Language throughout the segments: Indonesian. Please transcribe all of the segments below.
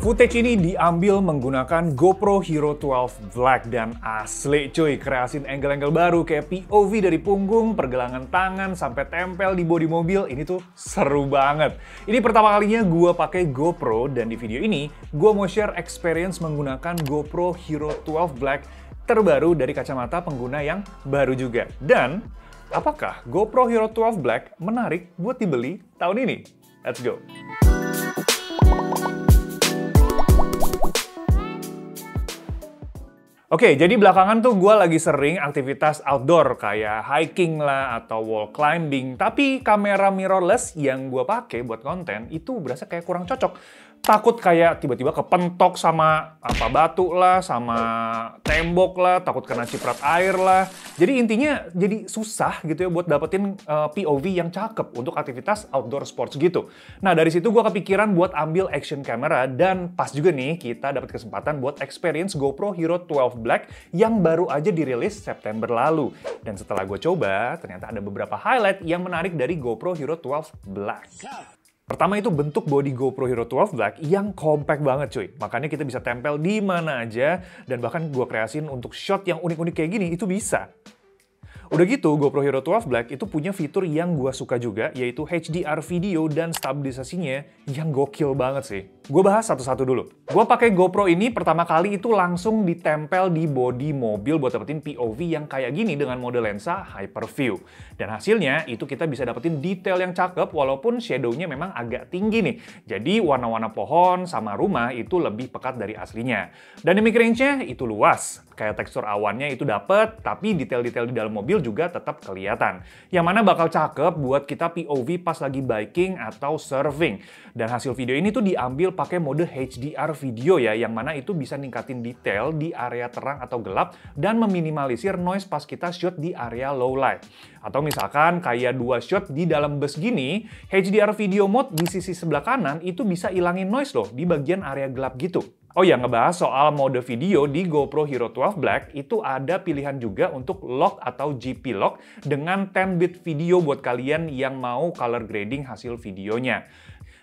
Footage ini diambil menggunakan GoPro Hero 12 Black dan asli cuy, kreasin angle-angle baru kayak POV dari punggung, pergelangan tangan, sampai tempel di bodi mobil. Ini tuh seru banget. Ini pertama kalinya gue pakai GoPro dan di video ini gue mau share experience menggunakan GoPro Hero 12 Black terbaru dari kacamata pengguna yang baru juga. Dan apakah GoPro Hero 12 Black menarik buat dibeli tahun ini? Let's go! Oke, jadi belakangan tuh gue lagi sering aktivitas outdoor kayak hiking lah atau wall climbing, tapi kamera mirrorless yang gue pakai buat konten itu berasa kayak kurang cocok. Takut kayak tiba-tiba kepentok sama batu lah, sama tembok lah, takut kena ciprat air lah. Jadi intinya jadi susah gitu ya buat dapetin POV yang cakep untuk aktivitas outdoor sports gitu. Nah dari situ gue kepikiran buat ambil action camera dan pas juga nih kita dapat kesempatan buat experience GoPro Hero 12 Black yang baru aja dirilis September lalu. Dan setelah gue coba, ternyata ada beberapa highlight yang menarik dari GoPro Hero 12 Black. Pertama itu bentuk body GoPro Hero 12 Black yang compact banget cuy. Makanya kita bisa tempel di mana aja dan bahkan gue kreasin untuk shot yang unik-unik kayak gini itu bisa. Udah gitu, GoPro Hero 12 Black itu punya fitur yang gue suka juga, yaitu HDR video dan stabilisasinya yang gokil banget sih. Gue bahas satu-satu dulu. Gue pakai GoPro ini pertama kali itu langsung ditempel di bodi mobil buat dapetin POV yang kayak gini dengan mode lensa Hyper View. Dan hasilnya itu kita bisa dapetin detail yang cakep walaupun shadow-nya memang agak tinggi nih. Jadi warna-warna pohon sama rumah itu lebih pekat dari aslinya. Dan image range-nya itu luas. Kayak tekstur awannya itu dapet, tapi detail-detail di dalam mobil juga tetap kelihatan. Yang mana bakal cakep buat kita POV pas lagi biking atau surfing. Dan hasil video ini tuh diambil pakai mode HDR video ya, yang mana itu bisa ningkatin detail di area terang atau gelap dan meminimalisir noise pas kita shoot di area low light. Atau misalkan kayak dua shot di dalam bus gini, HDR video mode di sisi sebelah kanan itu bisa ilangin noise loh di bagian area gelap gitu. Oh ya, ngebahas soal mode video di GoPro Hero 12 Black, itu ada pilihan juga untuk lock atau GP lock dengan 10-bit video buat kalian yang mau color grading hasil videonya.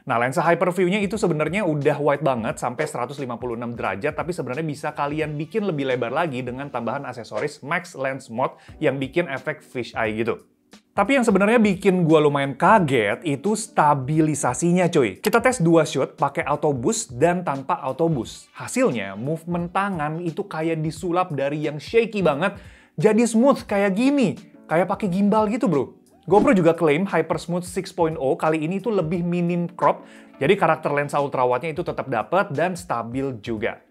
Nah, lensa Hyper View-nya itu sebenarnya udah wide banget sampai 156 derajat, tapi sebenarnya bisa kalian bikin lebih lebar lagi dengan tambahan aksesoris Max Lens Mode yang bikin efek fisheye gitu. Tapi yang sebenarnya bikin gue lumayan kaget itu stabilisasinya cuy. Kita tes 2 shot pakai auto boost dan tanpa auto boost. Hasilnya movement tangan itu kayak disulap dari yang shaky banget jadi smooth kayak gini. Kayak pakai gimbal gitu bro. GoPro juga klaim Hyper Smooth 6.0 kali ini tuh lebih minim crop. Jadi karakter lensa ultrawide-nya itu tetap dapat dan stabil juga.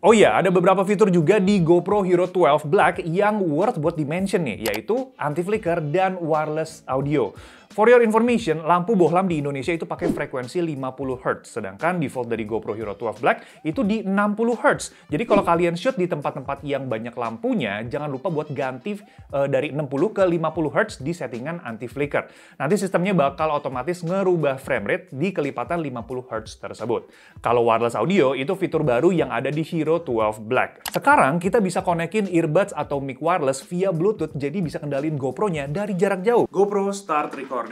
Oh iya, ada beberapa fitur juga di GoPro Hero 12 Black yang worth buat dimention nih, yaitu anti-flicker dan wireless audio. For your information, lampu bohlam di Indonesia itu pakai frekuensi 50 Hz, sedangkan default dari GoPro Hero 12 Black itu di 60 Hz. Jadi kalau kalian shoot di tempat-tempat yang banyak lampunya, jangan lupa buat ganti dari 60 ke 50 Hz di settingan anti-flicker. Nanti sistemnya bakal otomatis ngerubah frame rate di kelipatan 50 Hz tersebut. Kalau wireless audio, itu fitur baru yang ada di Hero 12 Black. Sekarang kita bisa konekin earbuds atau mic wireless via Bluetooth, jadi bisa kendalin GoPro-nya dari jarak jauh. GoPro Start Recording.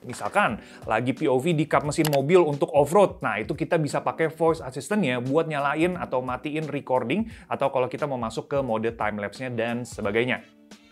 Misalkan lagi POV di kap mesin mobil untuk off-road, nah itu kita bisa pakai voice assistant-nya buat nyalain atau matiin recording, atau kalau kita mau masuk ke mode time-lapse-nya dan sebagainya.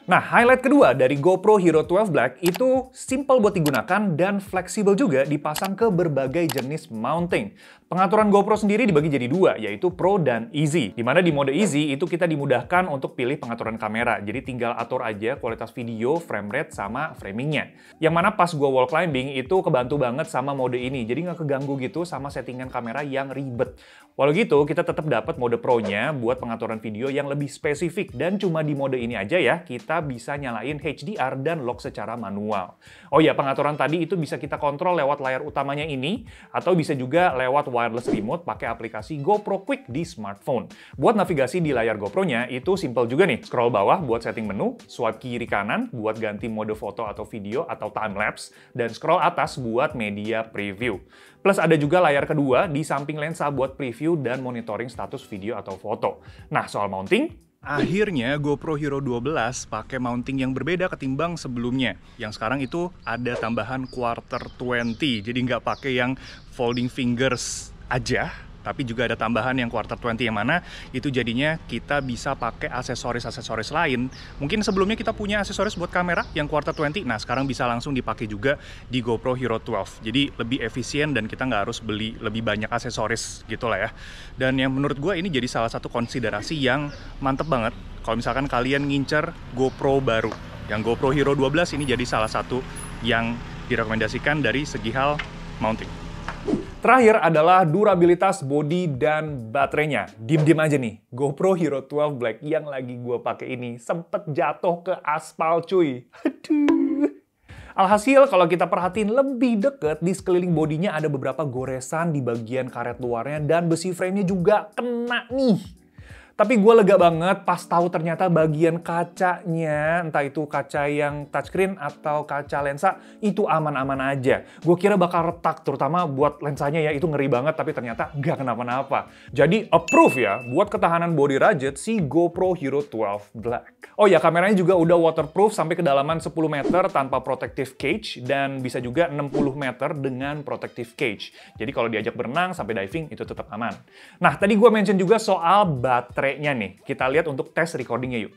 Nah, highlight kedua dari GoPro Hero 12 Black itu simple buat digunakan dan fleksibel juga dipasang ke berbagai jenis mounting. Pengaturan GoPro sendiri dibagi jadi 2, yaitu Pro dan Easy. Dimana di mode Easy itu kita dimudahkan untuk pilih pengaturan kamera. Jadi tinggal atur aja kualitas video, frame rate, sama framingnya. Yang mana pas gua wall climbing itu kebantu banget sama mode ini. Jadi nggak keganggu gitu sama settingan kamera yang ribet. Walau gitu, kita tetap dapat mode Pro-nya buat pengaturan video yang lebih spesifik. Dan cuma di mode ini aja ya, kita bisa nyalain HDR dan lock secara manual. Oh ya, pengaturan tadi itu bisa kita kontrol lewat layar utamanya ini, atau bisa juga lewat wireless remote pakai aplikasi GoPro Quick di smartphone. Buat navigasi di layar GoPro-nya itu simple juga nih. Scroll bawah buat setting menu, swipe kiri kanan buat ganti mode foto atau video atau time-lapse, dan scroll atas buat media preview. Plus ada juga layar kedua di samping lensa buat preview dan monitoring status video atau foto. Nah, soal mounting, akhirnya GoPro Hero 12 pakai mounting yang berbeda ketimbang sebelumnya. Yang sekarang itu ada tambahan quarter 20, jadi nggak pakai yang folding fingers aja, Tapi juga ada tambahan yang Quarter 20 yang mana itu jadinya kita bisa pakai aksesoris-aksesoris lain. Mungkin sebelumnya kita punya aksesoris buat kamera yang Quarter 20, nah sekarang bisa langsung dipakai juga di GoPro Hero 12. Jadi lebih efisien dan kita nggak harus beli lebih banyak aksesoris gitu lah ya. Dan yang menurut gue ini jadi salah satu konsiderasi yang mantep banget kalau misalkan kalian ngincer GoPro baru. Yang GoPro Hero 12 ini jadi salah satu yang direkomendasikan dari segi hal mounting. Terakhir adalah durabilitas bodi dan baterainya. Diem-diem aja nih, GoPro Hero 12 Black yang lagi gue pakai ini sempet jatuh ke aspal cuy. Aduh. Alhasil kalau kita perhatiin lebih deket, di sekeliling bodinya ada beberapa goresan di bagian karet luarnya dan besi frame-nya juga kena nih. Tapi gue lega banget pas tahu ternyata bagian kacanya, entah itu kaca yang touchscreen atau kaca lensa, itu aman-aman aja. Gue kira bakal retak, terutama buat lensanya ya, itu ngeri banget, tapi ternyata nggak kenapa-napa. Jadi approve ya buat ketahanan body rugged si GoPro Hero 12 Black. Oh ya, kameranya juga udah waterproof sampai kedalaman 10 meter tanpa protective cage, dan bisa juga 60 meter dengan protective cage. Jadi kalau diajak berenang sampai diving itu tetap aman. Nah, tadi gue mention juga soal baterainya nih. Kita lihat untuk tes recordingnya yuk.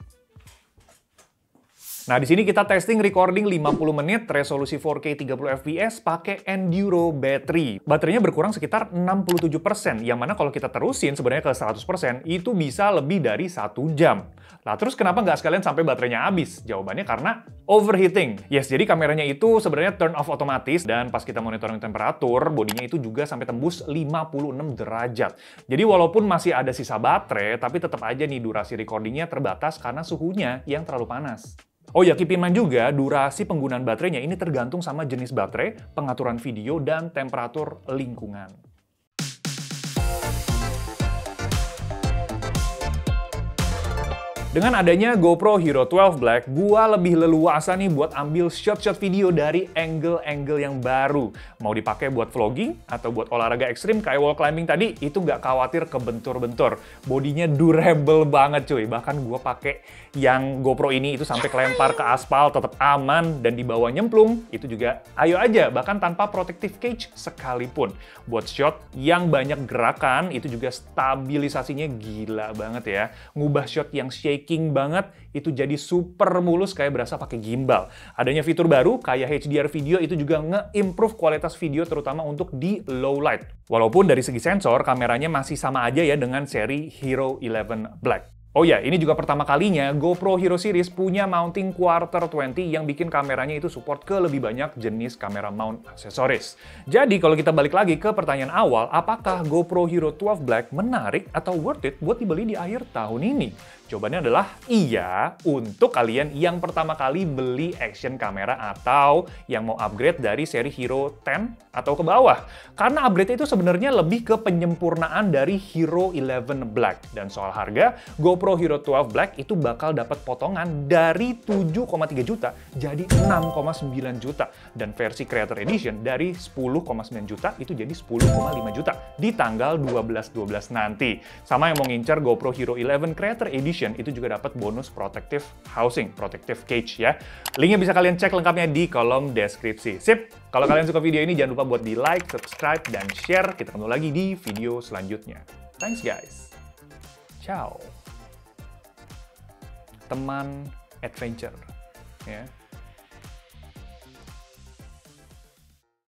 Nah, di sini kita testing recording 50 menit, resolusi 4K 30 fps, pakai Enduro battery. Baterainya berkurang sekitar 67%, yang mana kalau kita terusin sebenarnya ke 100%, itu bisa lebih dari 1 jam. Nah, terus kenapa nggak sekalian sampai baterainya habis? Jawabannya karena overheating. Yes, jadi kameranya itu sebenarnya turn off otomatis, dan pas kita monitoring temperatur, bodinya itu juga sampai tembus 56 derajat. Jadi walaupun masih ada sisa baterai, tapi tetap aja nih durasi recordingnya terbatas karena suhunya yang terlalu panas. Oh ya, keep in mind juga, durasi penggunaan baterainya ini tergantung sama jenis baterai, pengaturan video, dan temperatur lingkungan. Dengan adanya GoPro Hero 12 Black, gua lebih leluasa nih buat ambil shot-shot video dari angle-angle yang baru. Mau dipakai buat vlogging atau buat olahraga ekstrim kayak wall climbing tadi, itu nggak khawatir kebentur-bentur. Bodinya durable banget cuy. Bahkan gua pakai yang GoPro ini itu sampai kelempar ke aspal tetap aman, dan di bawah nyemplung itu juga ayo aja, bahkan tanpa protective cage sekalipun. Buat shot yang banyak gerakan, itu juga stabilisasinya gila banget ya. Ngubah shot yang shaking banget, itu jadi super mulus kayak berasa pakai gimbal. Adanya fitur baru kayak HDR video itu juga nge-improve kualitas video terutama untuk di low light. Walaupun dari segi sensor, kameranya masih sama aja ya dengan seri Hero 11 Black. Oh ya, ini juga pertama kalinya GoPro Hero Series punya mounting Quarter 20 yang bikin kameranya itu support ke lebih banyak jenis kamera mount aksesoris. Jadi kalau kita balik lagi ke pertanyaan awal, apakah GoPro Hero 12 Black menarik atau worth it buat dibeli di akhir tahun ini? Jawabannya adalah iya, untuk kalian yang pertama kali beli action kamera atau yang mau upgrade dari seri Hero 10 atau ke bawah. Karena upgrade itu sebenarnya lebih ke penyempurnaan dari Hero 11 Black. Dan soal harga, GoPro Hero 12 Black itu bakal dapat potongan dari 7,3 juta jadi 6,9 juta. Dan versi Creator Edition dari 10,9 juta itu jadi 10,5 juta di tanggal 12/12 nanti. Sama yang mau ngincar GoPro Hero 11 Creator Edition, itu juga dapat bonus protective housing, protective cage ya. Linknya bisa kalian cek lengkapnya di kolom deskripsi. Sip! Kalau kalian suka video ini, jangan lupa buat di like, subscribe, dan share. Kita ketemu lagi di video selanjutnya. Thanks guys! Ciao! Teman adventure, ya.